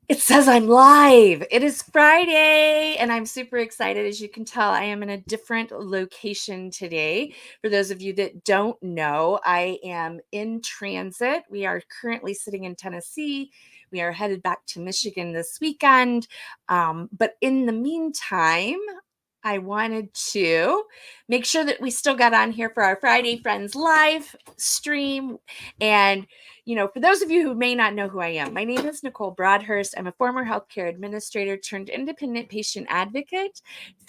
It says I'm live. It is Friday, and I'm super excited. As you can tell, I am in a different location today. For those of you that don't know, I am in transit. We are currently sitting in Tennessee. We are headed back to Michigan this weekend. But in the meantime, I wanted to make sure that we still got on here for our Friday Friends live stream. And for those of you who may not know who I am, my name is Nicole Broadhurst. I'm a former healthcare administrator turned independent patient advocate,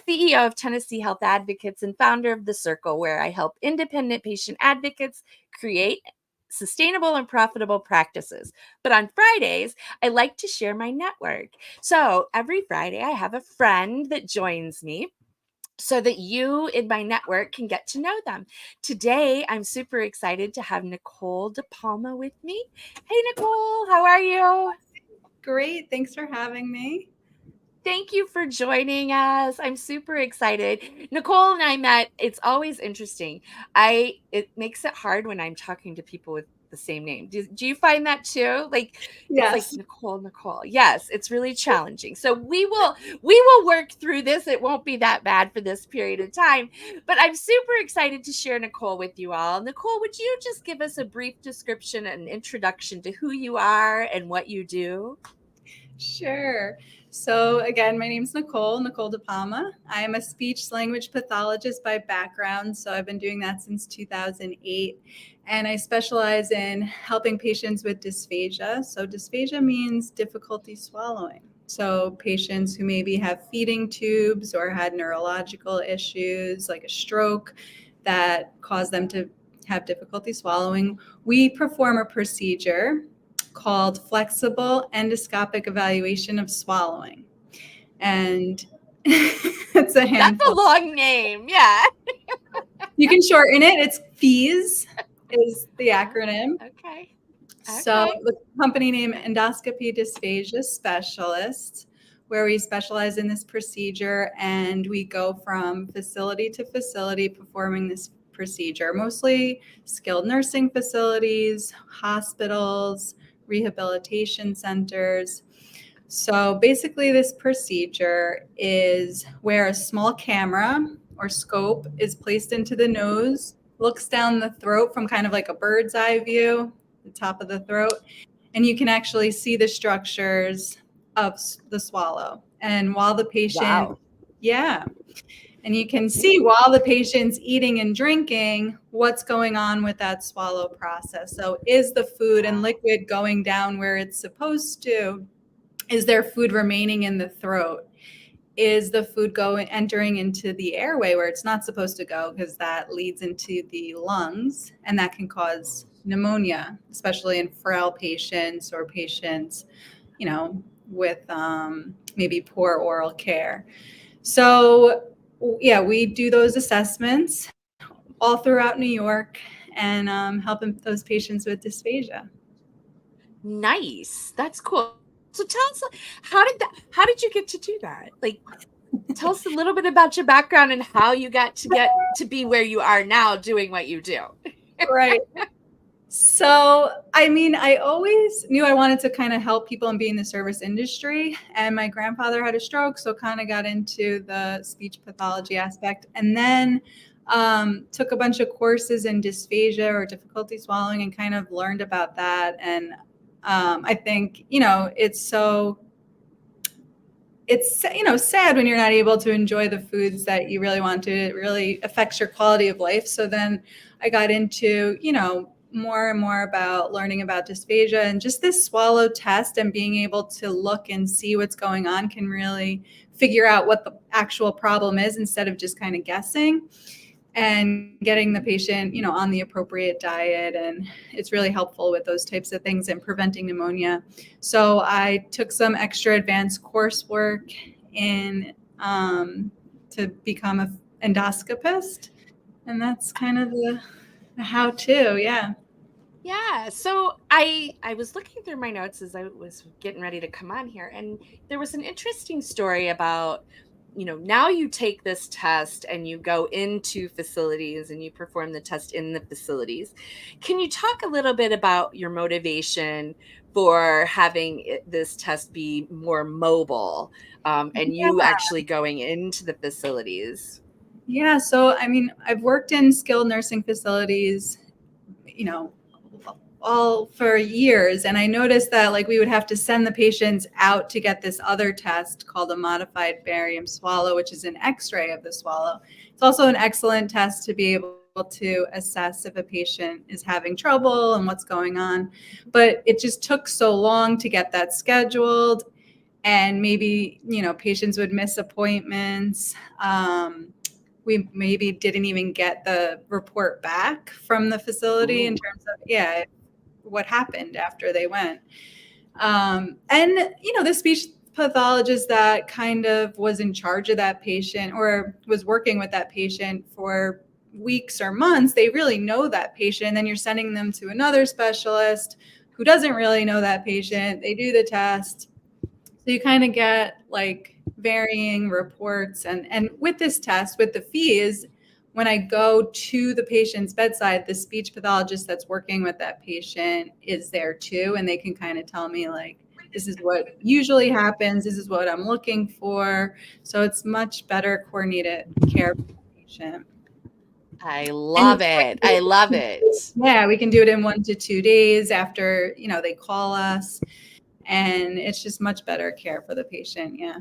CEO of Tennessee Health Advocates, and founder of The Circle, where I help independent patient advocates create sustainable and profitable practices. But on Fridays, I like to share my network. So every Friday, I have a friend that joins me so that you in my network can get to know them. Today, I'm super excited to have Nicole DePalma with me. Hey, Nicole, how are you? Great. Thanks for having me. Thank you for joining us. I'm super excited. Nicole and I met. It's always interesting. It makes it hard when I'm talking to people with the same name. Do you find that too? Like it's like Yes. Nicole. Yes, it's really challenging. So we will work through this. It won't be that bad for this period of time. But I'm super excited to share Nicole with you all. Nicole, would you just give us a brief description and introduction to who you are and what you do? Sure. So, again, my name's Nicole DePalma. I am a speech language pathologist by background. So, I've been doing that since 2008. And I specialize in helping patients with dysphagia. So, dysphagia means difficulty swallowing. So, patients who maybe have feeding tubes or had neurological issues like a stroke that cause them to have difficulty swallowing, we perform a procedure called flexible endoscopic evaluation of swallowing. And it's a That's a handful. long name. Yeah. You can shorten it. It's FEES is the Oh, acronym. okay. So Okay. the company name Endoscopy Dysphagia Specialists, where we specialize in this procedure and we go from facility to facility performing this procedure, mostly skilled nursing facilities, hospitals, rehabilitation centers. So basically, this procedure is where a small camera or scope is placed into the nose, looks down the throat from kind of like a bird's eye view, the top of the throat, and you can actually see the structures of the swallow. And while the patient, Wow. yeah, and you can see while the patient's eating and drinking what's going on with that swallow process. So, is the food and Wow. liquid going down where it's supposed to? Is there food remaining in the throat? Is the food entering into the airway where it's not supposed to go, because that leads into the lungs and that can cause pneumonia, especially in frail patients or patients, with maybe poor oral care. So, yeah, we do those assessments all throughout New York and helping those patients with dysphagia. Nice. That's cool. So tell us, how did you get to do that? Like, tell us a little bit about your background and how you got to be where you are now doing what you do. Right. So, I mean, I always knew I wanted to kind of help people and be in the service industry. And my grandfather had a stroke, so kind of got into the speech pathology aspect. And then took a bunch of courses in dysphagia or difficulty swallowing and kind of learned about that. And I think, it's sad when you're not able to enjoy the foods that you really want to. It really affects your quality of life. So then I got into more and more about learning about dysphagia, and just this swallow test and being able to look and see what's going on can really figure out what the actual problem is instead of just kind of guessing, and getting the patient on the appropriate diet. And it's really helpful with those types of things and preventing pneumonia. So I took some extra advanced coursework in to become an endoscopist, and that's kind of the how to. Yeah. Yeah. So I was looking through my notes as I was getting ready to come on here, and there was an interesting story about now you take this test and you go into facilities and you perform the test in the facilities. Can you talk a little bit about your motivation for having this test be more mobile, and you Yeah. actually going into the facilities? Yeah. So, I mean, I've worked in skilled nursing facilities, you know, all for years. And I noticed that like we would have to send the patients out to get this other test called a modified barium swallow, which is an x-ray of the swallow. It's also an excellent test to be able to assess if a patient is having trouble and what's going on. But it just took so long to get that scheduled. And maybe, patients would miss appointments. We maybe didn't even get the report back from the facility in Ooh. terms of, what happened after they went. And, the speech pathologist that kind of was in charge of that patient or was working with that patient for weeks or months, they really know that patient. And then you're sending them to another specialist who doesn't really know that patient. They do the test. So you kind of get like varying reports. And with this test, with the fees, when I go to the patient's bedside, the speech pathologist that's working with that patient is there too. And they can kind of tell me like, this is what usually happens. This is what I'm looking for. So it's much better coordinated care for the patient. I And love it. I love it. yeah, we can do it in 1 to 2 days after, they call us. And it's just much better care for the patient. Yeah.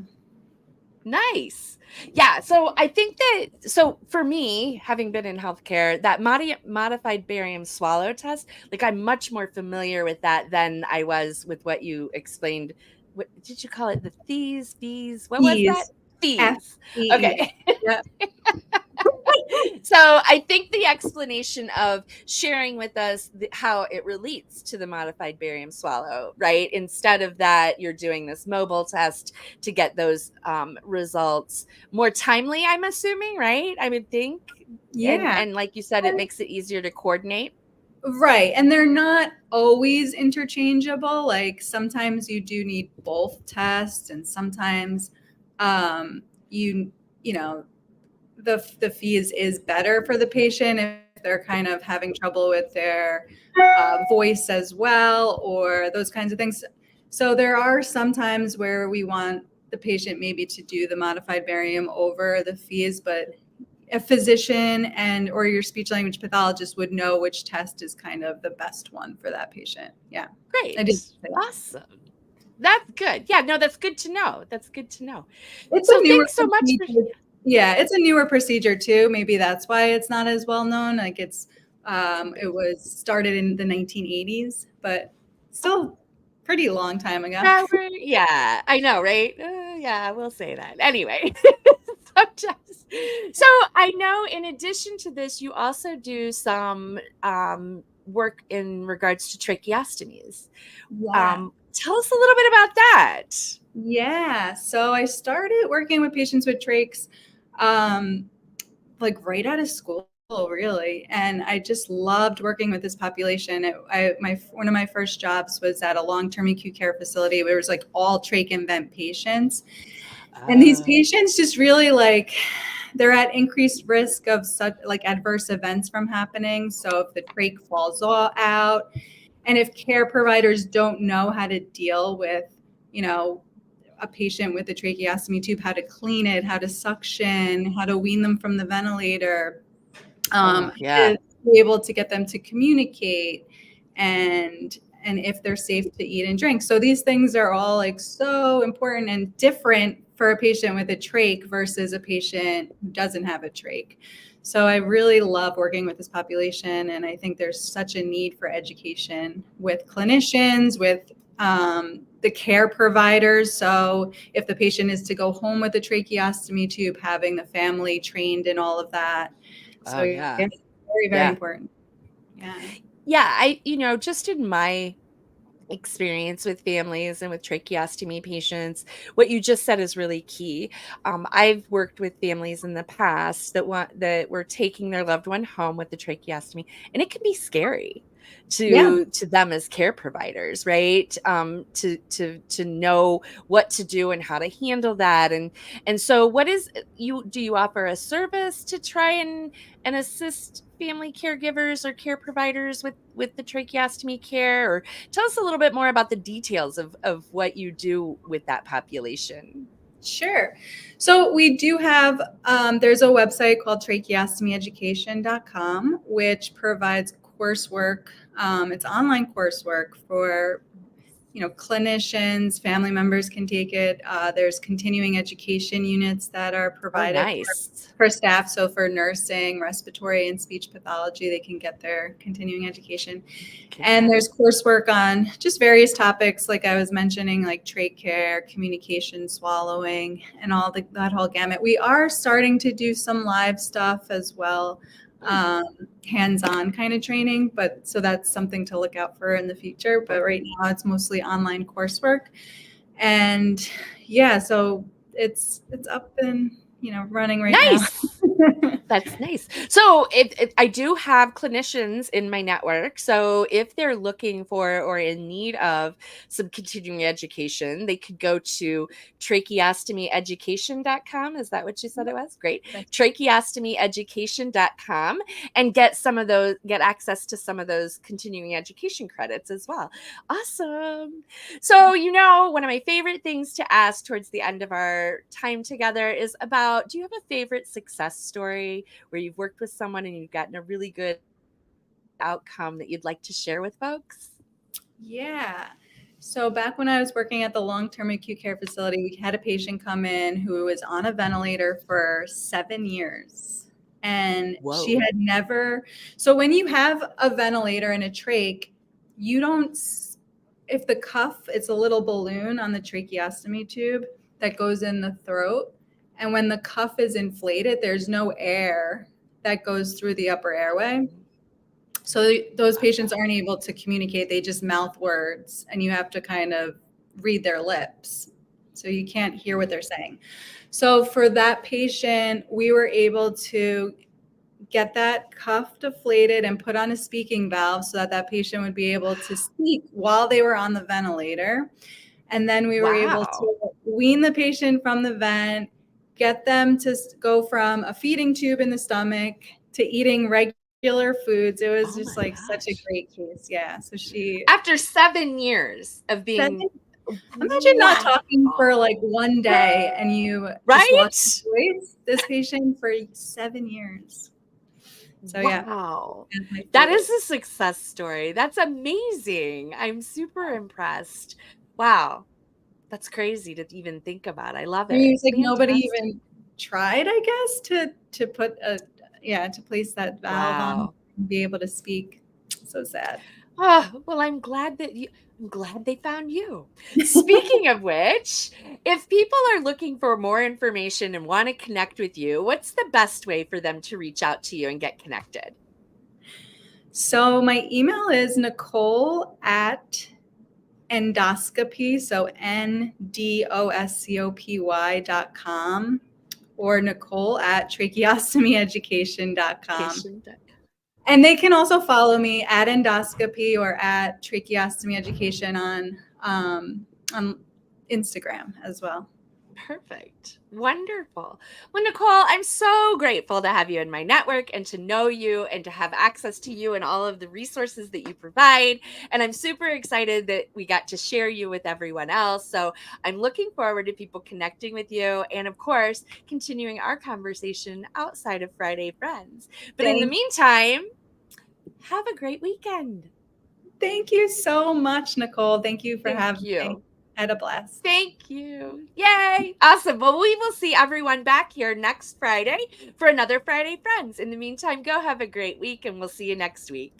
Nice. Yeah. So I think so for me, having been in healthcare, that modified barium swallow test, like I'm much more familiar with that than I was with what you explained. What did you call it? The fees? What was that? Fees. Fees. FEES. Okay. Yeah. So I think the explanation of sharing with us how it relates to the modified barium swallow, right? Instead of that, you're doing this mobile test to get those results more timely, I'm assuming, right? I would think. And Yeah. and like you said, it makes it easier to coordinate. Right. And they're not always interchangeable. Like sometimes you do need both tests, and sometimes you you know the fees is better for the patient if they're kind of having trouble with their voice as well, or those kinds of things. So there are some times where we want the patient maybe to do the modified barium over the fees, but a physician and or your speech language pathologist would know which test is kind of the best one for that patient. Yeah. I Great. did say that. Awesome. That's good. Yeah, no, that's good to know. That's good to know. It's a So newer thanks so much for procedure. Yeah, it's a newer procedure too. Maybe that's why it's not as well known. Like it was started in the 1980s, but still pretty long time ago. Yeah, I know, right? Yeah, we'll say that. Anyway, so so I know in addition to this, you also do some work in regards to tracheostomies. Yeah. Tell us a little bit about that. Yeah. So I started working with patients with trachs um, like right out of school, really. And I just loved working with this population. One of my first jobs was at a long-term acute care facility where it was like all trach and vent patients. And these Oh, patients just really like they're at increased risk of such like adverse events from happening. So if the trach falls out, and if care providers don't know how to deal with, you know, a patient with a tracheostomy tube, how to clean it, how to suction, how to wean them from the ventilator, oh, how yeah. to be able to get them to communicate, and if they're safe to eat and drink. So these things are all like so important and different for a patient with a trach versus a patient who doesn't have a trach. So I really love working with this population, and I think there's such a need for education with clinicians, with the care providers. So if the patient is to go home with a tracheostomy tube, having the family trained in all of that. So Oh, yeah, yeah. it's very, very Yeah. important. Yeah. Yeah. Just in my experience with families and with tracheostomy patients, what you just said is really key. I've worked with families in the past that were taking their loved one home with the tracheostomy, and it can be scary. Yeah. to them as care providers, right? To know what to do and how to handle that. And so what is you do you offer a service to try and assist family caregivers or care providers with the tracheostomy care, or tell us a little bit more about the details of what you do with that population? Sure. So we do have, there's a website called tracheostomyeducation.com, which provides coursework. It's online coursework for, clinicians, family members can take it. There's continuing education units that are Oh, provided nice. for staff. So for nursing, respiratory, and speech pathology, they can get their continuing education. And Okay. there's coursework on just various topics, like I was mentioning, like trach care, communication, swallowing, and that whole gamut. We are starting to do some live stuff as well, Hmm. hands-on kind of training, but so that's something to look out for in the future. But right Okay. now, it's mostly online coursework, and yeah, so it's up and running right now. Nice. That's nice. So I do have clinicians in my network. So if they're looking for or in need of some continuing education, they could go to tracheostomyeducation.com. Is that what you said it was? Great. Tracheostomyeducation.com and get access to some of those continuing education credits as well. Awesome. So, one of my favorite things to ask towards the end of our time together is about, do you have a favorite success story where you've worked with someone and you've gotten a really good outcome that you'd like to share with folks? Yeah. So back when I was working at the long-term acute care facility, we had a patient come in who was on a ventilator for 7 years. And she Whoa. had never, so when you have a ventilator and a trach, you don't, if the cuff, it's a little balloon on the tracheostomy tube that goes in the throat. And when the cuff is inflated, there's no air that goes through the upper airway. So those patients aren't able to communicate. They just mouth words, and you have to kind of read their lips. So you can't hear what they're saying. So for that patient, we were able to get that cuff deflated and put on a speaking valve so that that patient would be able to speak while they were on the ventilator. And then we were able Wow. to wean the patient from the vent, get them to go from a feeding tube in the stomach to eating regular foods. It was Oh just my like such a gosh. great case. Yeah. So she After 7 years of said, being, imagine not wow. talking for like one day and you just lost Right? your voice. This patient for 7 years. So yeah, Wow. that's my That is favorite. a success story. That's amazing. I'm super impressed. Wow. That's crazy to even think about. I love I mean, it. it's like nobody Fantastic. even tried, I guess, to put to place that valve on Wow. and be able to speak. So sad. Oh, well, I'm glad they found you. Speaking of which, if people are looking for more information and want to connect with you, what's the best way for them to reach out to you and get connected? So my email is Nicole at endoscopy, so NDoscopy.com, or Nicole at tracheostomyeducation.com. Education. And they can also follow me at endoscopy or at tracheostomy education on Instagram as well. Perfect. Wonderful. Well, Nicole, I'm so grateful to have you in my network and to know you and to have access to you and all of the resources that you provide. And I'm super excited that we got to share you with everyone else. So I'm looking forward to people connecting with you and, of course, continuing our conversation outside of Friday Friends. But in the Thank meantime, have a great weekend. Thank you so much, Nicole. Thank you for Thank having me. you. I had a blast. Thank you. Yay. Awesome. Well, we will see everyone back here next Friday for another Friday Friends. In the meantime, go have a great week and we'll see you next week.